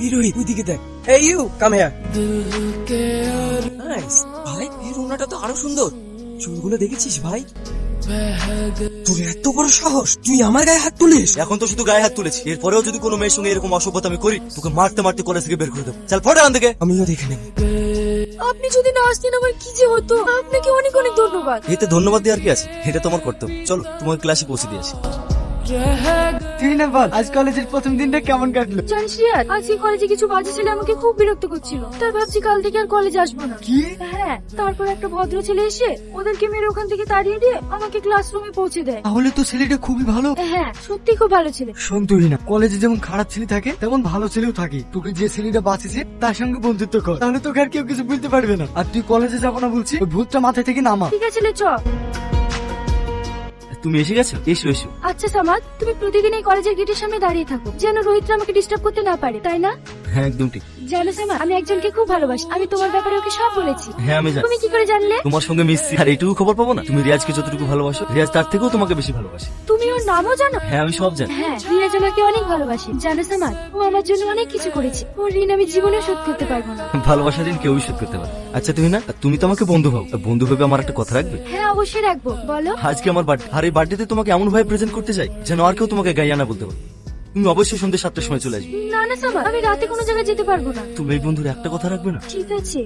Heroine ওইদিকে দেখ। এই ইউ কাম হিয়ার। নাইস ভাই, এই রুনাটা তো আরো সুন্দর। চুলগুলো দেখেছিস ভাই? তোর এত বড় সাহস, তুই আমার গায়ে হাত তুলিস? এখন তো শুধু গায়ে হাত তুলেছি, এরপরেও যদি কোনো মেয়ের সঙ্গে এরকম অসভ্যতা আমি করি, তোকে মারতে মারতে কলেজ থেকে বের করে দেবো। চল ফটো আন থেকে। আমিও দেখে নেব। আপনি যদি না আসতেন আমার কি যে হতো। আপনাকে অনেক অনেক ধন্যবাদ। এতে ধন্যবাদ দেওয়ার কি আছে, এটা তোমার কর্তব্য। চলো তোমাকে ক্লাসে পৌঁছে দিয়ে আসি। তুই না বল, আজ কলেজের প্রথম দিনটা কেমন কাটলো? জানিস রিয়াদ, আজকে কলেজে কিছু বাজে ছেলে আমাকে খুব বিরক্ত করছিল, তাই ভাবছি কাল থেকে আর কলেজে আসবো না। কি? হ্যাঁ, তারপর একটা ভদ্র ছেলে এসে ওদেরকে মেরে ওখান থেকে তাড়িয়ে দিয়ে আমাকে ক্লাসরুমে পৌঁছে দেয়। তাহলে তো ছেলেটা খুবই ভালো। হ্যাঁ, সত্যি খুব ভালো ছেলে। শোন তুই না, কলেজে যেমন খারাপ ছেলে থাকে তেমন ভালো ছেলেও থাকে। তোকে যে ছেলেটা বাঁচিয়েছে তার সঙ্গে বন্ধুত্ব কর, তাহলে তোকে আর কেউ কিছু বলতে পারবে না। আর তুই কলেজে যাবো না বলছি, ওই ভূতটা মাথা থেকে নামা। ঠিক আছে লে, চ। তুমি এসে গেছো? এসো এসো। আচ্ছা সামাদ, তুমি প্রতিদিন এই কলেজের গেটের সামনে দাঁড়িয়ে থাকো যেন রোহিত আমাকে ডিস্টার্ব করতে না পারে, তাই না? হ্যাঁ একদম ঠিক। জানো সামাদ, আমি একজনকে খুব ভালোবাসি। আমি তোমার ব্যাপারে ওকে সব বলেছি। হ্যাঁ আমি জানি। তুমি কি করে জানলে? তোমার সঙ্গে মিশছি আর এইটুকু খবর পাবো না? তুমি রিয়াজকে যতটুকু ভালোবাসো, রিয়াজ তার থেকেও তোমাকে বেশি ভালোবাসে। তুমি ওর নামও জানো? হ্যাঁ আমি সব জানি। হ্যাঁ, রিয়াজ আমাকে অনেক ভালোবাসে। জানো সামাদ, ও আমার জন্য অনেক কিছু করেছে। ওর ঋণ আমি জীবনে শোধ করতে পারবো না। ভালোবাসা দিন কেউই শোধ করতে পারে। আচ্ছা তুমি না, তুমি তো আমাকে বন্ধু ভাবো, বন্ধু ভেবে আমার একটা কথা রাখবে? হ্যাঁ অবশ্যই রাখবো, বলো। আজকে আমার বার্থডে, আর এই বার্থডেতে তোমাকে এমন ভাবে প্রেজেন্ট করতে চাই যেন আর কেউ তোমাকে গাইয়ানা বলতে পারে। তুমি অবশ্যই সন্ধ্যে 7টার সময় চলে আসবে। না না সামাদ, আমি রাতে কোনো জায়গায় যেতে পারবো না। তুমি এই বন্ধুর একটা কথা রাখবে না? ঠিক আছে।